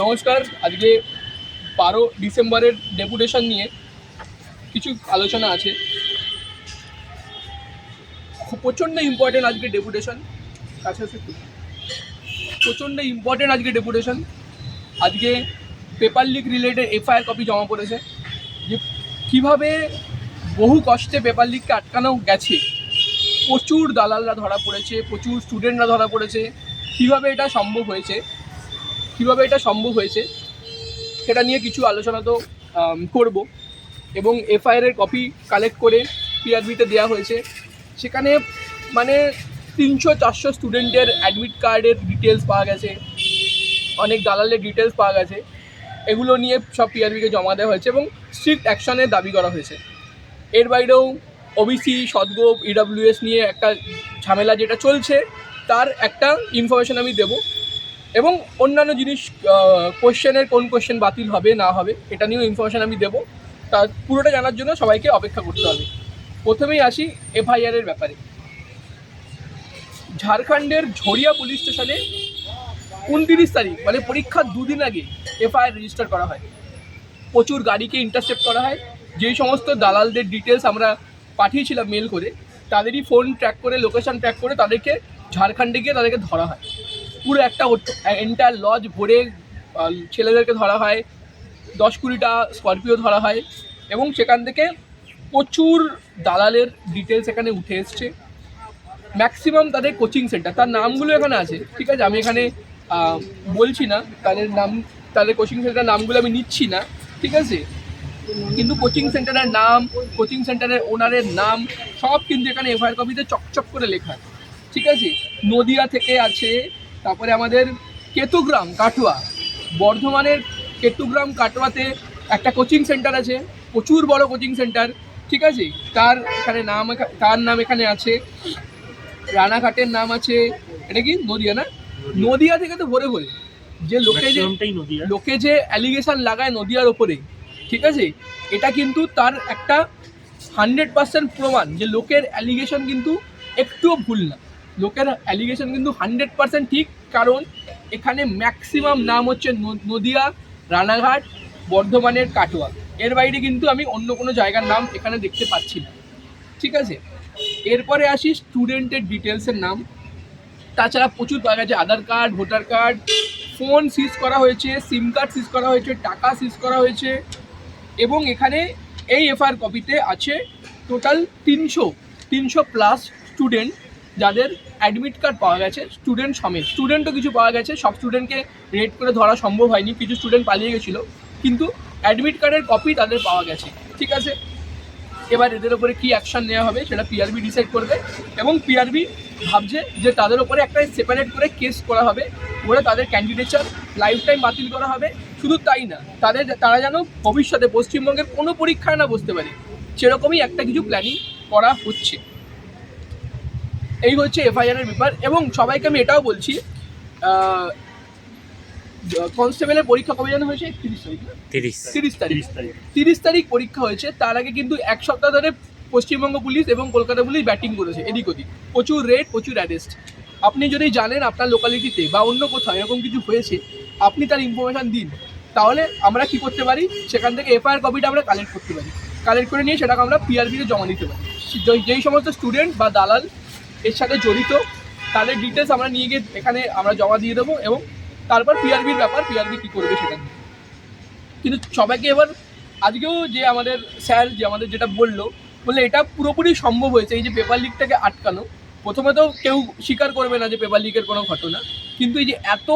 নমস্কার। আজকে 12 ডিসেম্বরের ডেপুটেশন নিয়ে কিছু আলোচনা আছে। প্রচণ্ড ইম্পর্টেন্ট আজকে ডেপুটেশন। প্রচণ্ড ইম্পর্টেন্ট আজকে ডেপুটেশন। আজকে paper leak related FIR copy জমা পড়েছে, যে কীভাবে বহু কষ্টে পেপার লিককে আটকানো গেছে। প্রচুর দালালরা ধরা পড়েছে, প্রচুর স্টুডেন্টরা ধরা পড়েছে। কীভাবে এটা সম্ভব হয়েছে সেটা নিয়ে কিছু আলোচনা তো করব। এবং এফআইআরের কপি কালেক্ট করে পিআরবিতে দেওয়া হয়েছে। সেখানে মানে 300-400 স্টুডেন্টের অ্যাডমিট কার্ডের ডিটেলস পাওয়া গেছে, অনেক দালালের ডিটেলস পাওয়া গেছে। এগুলো নিয়ে সব পিআরবিকে জমা দেওয়া হয়েছে এবং স্ট্রিক্ট অ্যাকশনের দাবি করা হয়েছে। এর বাইরেও ওবিসি, সদগোপ, ইডাব্লিউএস নিয়ে একটা ঝামেলা যেটা চলছে, তার একটা ইনফরমেশন আমি দেবো। এবং অন্যান্য জিনিস, কোশ্চেনের কোন কোশ্চেন বাতিল হবে না হবে এটা নিয়েও ইনফরমেশান আমি দেবো। তার পুরোটা জানার জন্য সবাইকে অপেক্ষা করতে হবে। প্রথমেই আসি এফআইআরের ব্যাপারে। ঝাড়খণ্ডের ঝরিয়া পুলিশ স্টেশনে 29 তারিখ মানে পরীক্ষার 2 দিন আগে এফআইআর রেজিস্টার করা হয়। প্রচুর গাড়িকে ইন্টারসেপ্ট করা হয়। যেই সমস্ত দালালদের ডিটেলস আমরা পাঠিয়েছিলাম মেল করে, তাদেরই ফোন ট্র্যাক করে, লোকেশান ট্র্যাক করে তাদেরকে ঝাড়খণ্ডে গিয়ে তাদেরকে ধরা হয়। পুরো একটা এন্টায়ার লজ ভরে ছেলেদেরকে ধরা হয়, 10-20টা স্করপিও ধরা হয়। এবং সেখান থেকে প্রচুর দালালের ডিটেলস এখানে উঠে এসছে। ম্যাক্সিমাম তাদের কোচিং সেন্টার, তার নামগুলো এখানে আছে, ঠিক আছে, আমি এখানে বলছি না তাদের কোচিং সেন্টার নামগুলো আমি নিচ্ছি না, ঠিক আছে। কিন্তু কোচিং সেন্টারের নাম, কোচিং সেন্টারের ওনারের নাম সব কিন্তু এখানে এফআইআর কপিতে চকচক করে লেখা, ঠিক আছে। নদিয়া থেকে আছে, তারপরে আমাদের কেতুগ্রাম কাটোয়া, বর্ধমানের কেতুগ্রাম কাটোয়াতে একটা কোচিং সেন্টার আছে, প্রচুর বড় কোচিং সেন্টার, ঠিক আছে। তার নাম এখানে আছে। রানাঘাটের নাম আছে। এটা কি নদিয়া না? নদিয়া থেকে তো ভরে যে লোকে যে অ্যালিগেশন লাগায় নদিয়ার ওপরে, ঠিক আছে, এটা কিন্তু তার একটা 100% প্রমাণ যে লোকের অ্যালিগেশন কিন্তু একটুও ভুল না। লোকের অ্যালিগেশন কিন্তু 100% ঠিক, কারণ এখানে ম্যাক্সিমাম নাম হচ্ছে নদিয়া, রানাঘাট, বর্ধমানের কাটোয়া। এর বাইরে কিন্তু আমি অন্য কোনো জায়গার নাম এখানে দেখতে পাচ্ছি না, ঠিক আছে। এরপরে আসি স্টুডেন্টের ডিটেলসের নাম। তাছাড়া প্রচুর পাওয়া গেছে আধার কার্ড, ভোটার কার্ড, ফোন সিজ করা হয়েছে, সিম কার্ড সিজ করা হয়েছে, টাকা সিজ করা হয়েছে। এবং এখানে এই এফআইআর কপিতে আছে টোটাল 300+ স্টুডেন্ট যাদের অ্যাডমিট কার্ড পাওয়া গেছে, স্টুডেন্ট সমেত। স্টুডেন্টও কিছু পাওয়া গেছে, সব স্টুডেন্টকে রেড করে ধরা সম্ভব হয়নি, কিছু স্টুডেন্ট পালিয়ে গেছিলো, কিন্তু অ্যাডমিট কার্ডের কপি তাদের পাওয়া গেছে, ঠিক আছে। এবার এদের ওপরে কী অ্যাকশান নেওয়া হবে সেটা পিআরবি ডিসাইড করবে। এবং পিআরবি ভাবছে যে তাদের ওপরে একটা সেপারেট করে কেস করা হবে, করে তাদের ক্যান্ডিডেচার লাইফ টাইম বাতিল করা হবে। শুধু তাই না, তারা যেন ভবিষ্যতে পশ্চিমবঙ্গের কোনো পরীক্ষায় না বসতে পারে, সেরকমই একটা কিছু প্ল্যানিং করা হচ্ছে। এই হচ্ছে এফআইআরের ব্যাপার। এবং সবাইকে আমি এটাও বলছি, কনস্টেবলের পরীক্ষা কবে জানা হয়েছে? 30 তারিখ পরীক্ষা হয়েছে। তার আগে কিন্তু 1 সপ্তাহ ধরে পশ্চিমবঙ্গ পুলিশ এবং কলকাতা পুলিশ ব্যাটিং করেছে এদিক ওদিক, প্রচুর রেড, প্রচুর অ্যারেস্ট। আপনি যদি জানেন আপনার লোকালিটিতে বা অন্য কোথাও এরকম কিছু হয়েছে, আপনি তার ইনফরমেশান দিন। তাহলে আমরা কি করতে পারি, সেখান থেকে এফআইআর কপিটা আমরা কালেক্ট করতে পারি। কালেক্ট করে নিয়ে সেটাকে আমরা পিআরবিতে জমা দিতে পারি। যেই সমস্ত স্টুডেন্ট বা দালাল এর সাথে জড়িত, তাদের ডিটেলস আমরা নিয়ে গিয়ে এখানে আমরা জমা দিয়ে দেবো। এবং তারপর পিআরবির ব্যাপার, পিআরবি কী করবে সেটা নিয়ে। কিন্তু সবাইকে এবার আজকেও যে আমাদের স্যার যে আমাদের যেটা বললে এটা পুরোপুরি সম্ভব হয়েছে, এই যে পেপার লিকটাকে আটকানো। প্রথমে তো কেউ স্বীকার করবে না যে পেপার লিকের কোনো ঘটনা, কিন্তু এই যে এত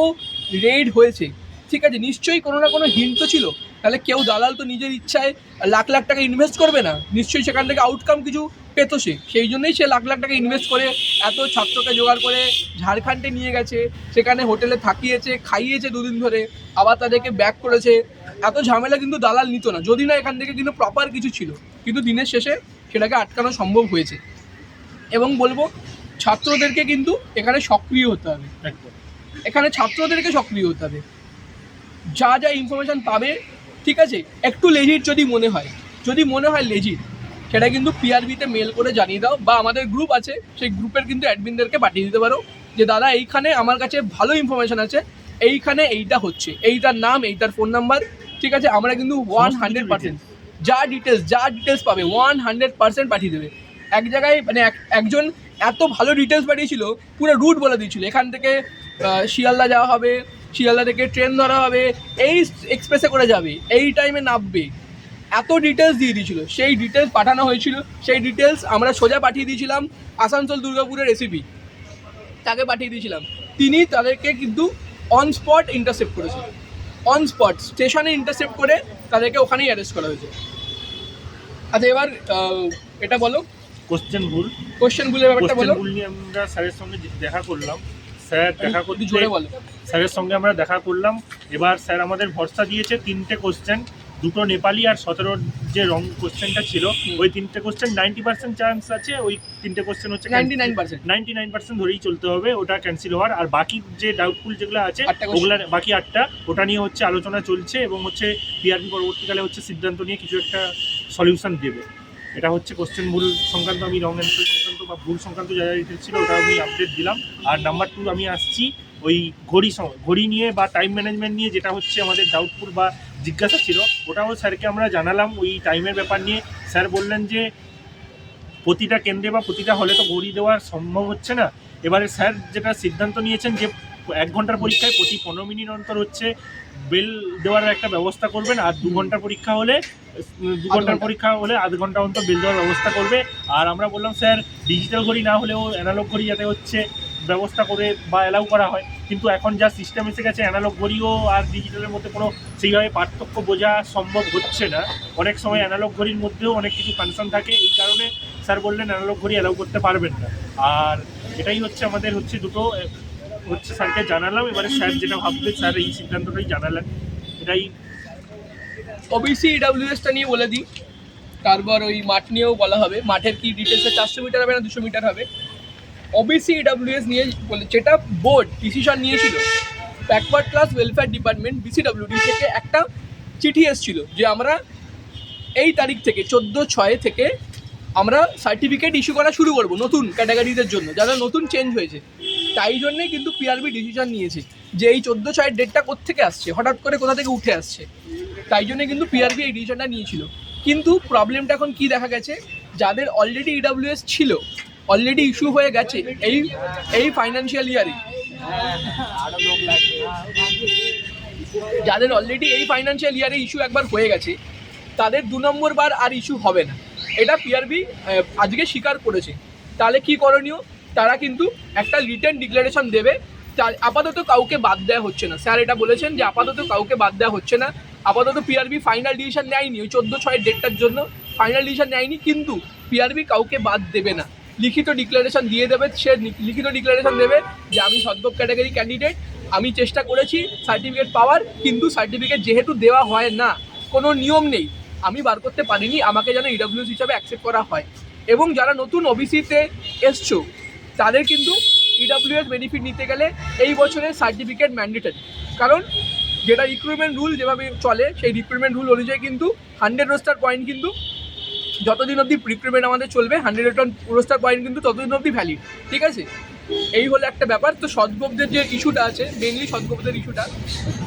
রেড হয়েছে, ঠিক আছে, নিশ্চয়ই কোনো না কোনো হিন্ট তো ছিল। তাহলে কেউ দালাল তো নিজের ইচ্ছায় লাখ লাখ টাকা ইনভেস্ট করবে না, নিশ্চয়ই সেখান থেকে আউটকাম কিছু পেতো সে। সেই জন্যই সে লাখ লাখ টাকা ইনভেস্ট করে এত ছাত্রকে জোগাড় করে ঝাড়খণ্ডে নিয়ে গেছে, সেখানে হোটেলে থাকিয়েছে, খাইয়েছে 2 দিন ধরে, আবার তাদেরকে ব্যাক করেছে। এত ঝামেলা কিন্তু দালাল নিত না, যদি না এখান থেকে কিন্তু প্রপার কিছু ছিল। কিন্তু দিনের শেষে সেটাকে আটকানো সম্ভব হয়েছে। এবং বলবো ছাত্রদেরকে কিন্তু এখানে সক্রিয় হতে হবে, এখানে ছাত্রদেরকে সক্রিয় হতে হবে। যা যা ইনফরমেশান পাবে, ঠিক আছে, একটু লেজিট যদি মনে হয় লেজিট, সেটা কিন্তু পিআরবিতে মেল করে জানিয়ে দাও, বা আমাদের গ্রুপ আছে সেই গ্রুপের কিন্তু অ্যাডমিনদেরকে পাঠিয়ে দিতে পারো যে দাদা এইখানে আমার কাছে ভালো ইনফরমেশান আছে, এইখানে এইটা হচ্ছে, এইটার নাম, এইটার ফোন নাম্বার, ঠিক আছে? আমরা কিন্তু 100% যা ডিটেলস পাবে 100% পাঠিয়ে দেবে। এক জায়গায় মানে একজন এত ভালো ডিটেলস পাঠিয়েছিল, পুরো রুট বলে দিয়েছিল, এখান থেকে শিয়ালদা যাওয়া হবে, শিয়ালদা থেকে ট্রেন ধরা হবে, এই এক্সপ্রেসে করে যাবে, এই টাইমে নামবে, এত ডিটেলস দিয়ে দিয়েছিল। সেই ডিটেলস পাঠানো হয়েছিল, সেই ডিটেলস আমরা সোজা পাঠিয়ে দিয়েছিলাম আসানসোল দুর্গাপুরের রেসিপি, তাকে পাঠিয়ে দিয়েছিলাম। তিনি তাদেরকে কিন্তু অন স্পট ইন্টারসেপ্ট করেছে, অন স্পট স্টেশনে ইন্টারসেপ্ট করে তাদেরকে ওখানেই অ্যারেস্ট করা হয়েছে। আচ্ছা, এবার এটা বলো, কোশ্চেন ভুলের ব্যাপারটা বলো। ভুল নিয়ে আমরা স্যারের সঙ্গে দেখা করলাম, স্যার দেখা করতে জোরে বলো। স্যারের সঙ্গে আমরা দেখা করলাম। এবার স্যার আমাদের ভরসা দিয়েছে 3টে কোশ্চেন, 2টো নেপালি আর 17 যে রং কোশ্চেনটা ছিল, ওই 3টে কোশ্চেন 90% চান্স আছে, ওই 3টে কোশ্চেন হচ্ছে 99% ধরেই চলতে হবে ওটা ক্যান্সেল হওয়ার। আর বাকি যে ডাউটফুল যেগুলো আছে ওগুলা বাকি 8টা, ওটা নিয়ে হচ্ছে আলোচনা চলছে এবং হচ্ছে পিআরবি পরবর্তীকালে হচ্ছে সিদ্ধান্ত নিয়ে কিছু একটা সলিউশন দেবে। এটা হচ্ছে কোশ্চেন ভুল সংক্রান্ত, আমি রং অ্যান্সার সংক্রান্ত বা ভুল সংক্রান্ত যা যা ডিটেলস ছিল ওটা আমি আপডেট দিলাম। আর নাম্বার 2 আমি আসছি ওই ঘড়ি নিয়ে বা টাইম ম্যানেজমেন্ট নিয়ে, যেটা হচ্ছে আমাদের ডাউটফুল বা জিজ্ঞাসা ছিল, ওটাও স্যারকে আমরা জানালাম ওই টাইমের ব্যাপার নিয়ে। স্যার বললেন যে প্রতিটা কেন্দ্রে বা প্রতিটা হলে তো ঘড়ি দেওয়া সম্ভব হচ্ছে না। এবারে স্যার যেটা সিদ্ধান্ত নিয়েছেন যে 1 ঘন্টার পরীক্ষায় প্রতি 15 মিনিট অন্তর হচ্ছে বেল দেওয়ার একটা ব্যবস্থা করবেন, আর 2 ঘন্টার পরীক্ষা হলে 0.5 ঘন্টা অন্তর বেল দেওয়ার ব্যবস্থা করবে। আর আমরা বললাম স্যার ডিজিটাল ঘড়ি না হলেও অ্যানালগ ঘড়ি যাতে হচ্ছে ব্যবস্থা করে বা অ্যালাউ করা হয়, কিন্তু এখন যা সিস্টেম এসে গেছে অ্যানালগ ঘড়িও আর ডিজিটালের মধ্যে কোনো সেইভাবে পার্থক্য বোঝা সম্ভব হচ্ছে না। অনেক সময় অ্যানালগ ঘড়ির মধ্যেও অনেক কিছু ফাংশন থাকে, এই কারণে স্যার বললেন অ্যানালগ ঘড়ি অ্যালাউ করতে পারবেন না। আর এটাই হচ্ছে আমাদের হচ্ছে দুটো হচ্ছে স্যারকে জানালাম। এবারে স্যার যেটা ভাববে স্যার এই সিদ্ধান্তটাই জানালেন, এটাই। ওবিসি ইডাব্লিউএসটা নিয়ে বলে দিই, তারপর ওই মাঠ নিয়েও বলা হবে। মাঠের কি ডিটেলসে 400 মিটার হবে না 200 মিটার হবে। ওবিসি ইডাব্লিউএস নিয়ে বলে, যেটা বোর্ড ডিসিশন নিয়েছিল, ব্যাকওয়ার্ড ক্লাস ওয়েলফেয়ার ডিপার্টমেন্ট বিসিডাব্লিউডি থেকে একটা চিঠি এসেছিল যে আমরা এই তারিখ থেকে 14/6 থেকে আমরা সার্টিফিকেট ইস্যু করা শুরু করব নতুন ক্যাটাগরিদের জন্য, যারা নতুন চেঞ্জ হয়েছে। তাই জন্যেই কিন্তু পিআরবি ডিসিশন নিয়েছে যে এই 14/6 ডেটটা কোত্থেকে আসছে, হঠাৎ করে কোথা থেকে উঠে আসছে। তাই জন্য কিন্তু পিআরবি এই ডিসিশনটা নিয়েছিল। কিন্তু প্রবলেমটা এখন কি দেখা গেছে, যাদের অলরেডি ইডাব্লিউএস ছিল, অলরেডি ইস্যু হয়ে গেছে এই ফাইন্যান্সিয়াল ইয়ারে, যাদের অলরেডি এই ফাইন্যান্সিয়াল ইয়ারে ইস্যু একবার হয়ে গেছে, তাদের 2 নম্বর বার আর ইস্যু হবে না। এটা পিআরবি আজকে স্বীকার করেছে। তাহলে কি করণীয়, তারা কিন্তু একটা রিটেন ডিক্লারেশন দেবে। আপাতত কাউকে বাদ দেওয়া হচ্ছে না, স্যার এটা বলেছেন যে আপাতত কাউকে বাদ দেওয়া হচ্ছে না। আপাতত পিআরবি ফাইনাল ডিসিশন নেয়নি, ওই 14/6 ডেটটার জন্য ফাইনাল ডিসিশন নেয়নি, কিন্তু পিআরবি কাউকে বাদ দেবে না। লিখিত ডিক্লারেশন দিয়ে দেবে, সে লিখিত ডিক্লারেশন দেবে যে আমি সদ্য ক্যাটাগরি ক্যান্ডিডেট, আমি চেষ্টা করেছি সার্টিফিকেট পাওয়ার, কিন্তু সার্টিফিকেট যেহেতু দেওয়া হয় না, কোনো নিয়ম নেই, আমি বার করতে পারিনি, আমাকে যেন ইডাব্লিউএস হিসাবে অ্যাকসেপ্ট করা হয়। এবং যারা নতুন ওবিসিতে এসছো, তাদের কিন্তু ইডাব্লিউএস বেনিফিট নিতে গেলে এই বছরের সার্টিফিকেট ম্যান্ডেটরি। কারণ যেটা রিক্রুটমেন্ট রুল যেভাবে চলে, সেই রিক্রুটমেন্ট রুল অনুযায়ী কিন্তু 100 রোস্টার পয়েন্ট কিন্তু যতদিন অবধি রিক্রুটমেন্ট আমাদের চলবে, 100 রোস্টার পয়েন্ট কিন্তু ততদিন অবধি ভ্যালিড, ঠিক আছে? এই হলো একটা ব্যাপার। তো সদ্গোপদের যে ইস্যুটা আছে, মেনলি সদ্গোপদের ইস্যুটা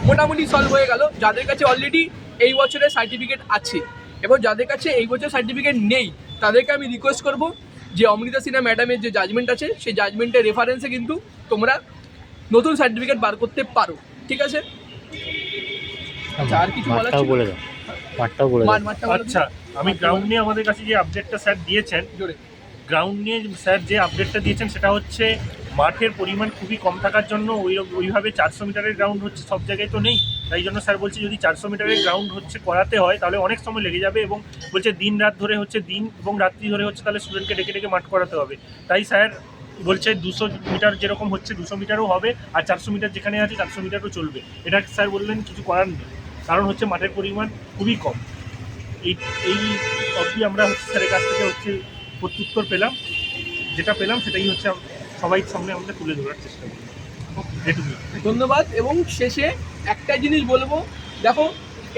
মোটামুটি সলভ হয়ে গেল। যাদের কাছে অলরেডি এই বছরের সার্টিফিকেট আছে এবং যাদের কাছে এই বছর সার্টিফিকেট নেই, তাদেরকে আমি রিকোয়েস্ট করব যে অমৃতা সিনহা ম্যাডামের যে জাজমেন্ট আছে, সেই জাজমেন্টের রেফারেন্সে কিন্তু তোমরা নতুন সার্টিফিকেট বার করতে পারো, ঠিক আছে? আর কিছু বলার ছিল? আচ্ছা, আমি গ্রাউন্ড নিয়ে আমাদের কাছে যে আপডেটটা স্যার দিয়েছেন, গ্রাউন্ড নিয়ে স্যার যে আপডেটটা দিয়েছেন সেটা হচ্ছে মাঠের পরিমাণ খুবই কম থাকার জন্য ওইভাবে 400 মিটারের গ্রাউন্ড হচ্ছে সব জায়গায় তো নেই। তাই জন্য স্যার বলছে যদি 400 মিটারের গ্রাউন্ড হচ্ছে করাতে হয় তাহলে অনেক সময় লেগে যাবে, এবং বলছে দিন রাত ধরে হচ্ছে দিন এবং রাত্রি ধরে হচ্ছে তাহলে স্টুডেন্টকে ডেকে ডেকে মাঠ করাতে হবে। তাই স্যার বলছে 200 মিটার যেরকম হচ্ছে 200 মিটারও হবে, আর 400 মিটার যেখানে আছে 400 মিটারও চলবে। এটা স্যার বললেন কিছু করার নেই, কারণ হচ্ছে মাঠের পরিমাণ খুবই কম। এই অবধি আমরা হচ্ছে স্যারের কাছ থেকে হচ্ছে প্রত্যুত্তর পেলাম, যেটা পেলাম সেটাই হচ্ছে সবাই সামনে আমরা তুলে ধরার চেষ্টা করি। ধন্যবাদ। এবং শেষে একটা জিনিস বলবো, দেখো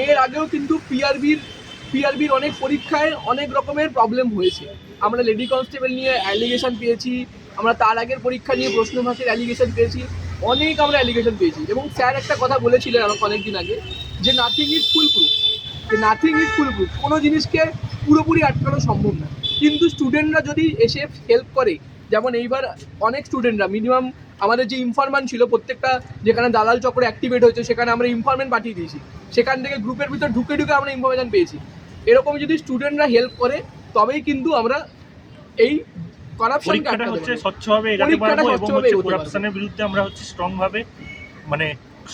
এর আগেও কিন্তু পিআরবির অনেক পরীক্ষায় অনেক রকমের প্রবলেম হয়েছে। আমরা লেডি কনস্টেবল নিয়ে অ্যালিগেশন পেয়েছি, আমরা তার আগের পরীক্ষা নিয়ে প্রশ্নভাষের অ্যালিগেশন পেয়েছি। অনেক আমরা অ্যালিগেশন পেয়েছি। এবং স্যার একটা কথা বলেছিলেন আমাকে অনেকদিন আগে, যে নাথিং ইজ ফুল প্রুফ, যে নাথিং ইজ ফুল প্রুফ, কোনো জিনিসকে পুরোপুরি আটকানো সম্ভব না। কিন্তু স্টুডেন্টরা যদি এসে হেল্প করে, যেমন এইবার অনেক স্টুডেন্টরা মিনিমাম আমাদের যে ইনফরমেন্ট ছিল, প্রত্যেকটা যেখানে দালাল চক্র অ্যাক্টিভেট হয়েছে সেখানে আমরা ইনফরমেন্ট পাঠিয়ে দিয়েছি, সেখান থেকে গ্রুপের ভিতর ঢুকে ঢুকে আমরা ইনফরমেশন পেয়েছি। এরকম যদি স্টুডেন্টরা হেল্প করে তবেই কিন্তু আমরা এই পরীক্ষাটা হচ্ছে স্বচ্ছভাবে এগাতে পারবো এবং করাপশনের বিরুদ্ধে আমরা হচ্ছে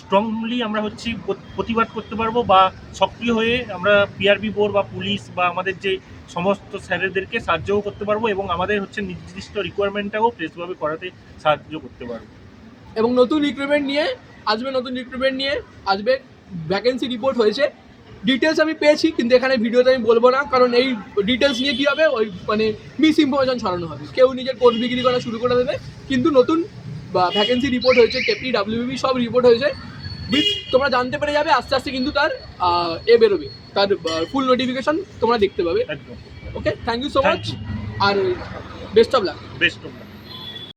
স্ট্রংলি আমরা হচ্ছে প্রতিবাদ করতে পারবো, বা সক্রিয় হয়ে আমরা পিআরবি বোর্ড বা পুলিশ বা আমাদের যে সমস্ত স্যারেদেরকে সাহায্যও করতে পারবো এবং আমাদের হচ্ছে নির্দিষ্ট রিকোয়ারমেন্টটাও ফ্রেশভাবে করাতে সাহায্য করতে পারবো। এবং নতুন রিক্রুটমেন্ট নিয়ে আসবে, ভ্যাকেন্সি রিপোর্ট হয়েছে, ডিটেলস আমি পেয়েছি, কিন্তু এখানে ভিডিওতে আমি বলবো না, কারণ এই ডিটেলস নিয়ে কী হবে, ওই মানে মিস ইনফরমেশন ছড়ানো হবে, কেউ নিজের কোর্স বিক্রি করা শুরু করে দেবে। কিন্তু নতুন ভ্যাকেন্সি রিপোর্ট হয়েছে, কেপি ডাব্লিউবি সব রিপোর্ট হয়েছে, তোমরা জানতে পেরে যাবে আস্তে আস্তে, কিন্তু তার বেরোবে, তার ফুল নোটিফিকেশন তোমরা দেখতে পাবে। Okay, thank you so much, আর বেস্ট অফ লাক।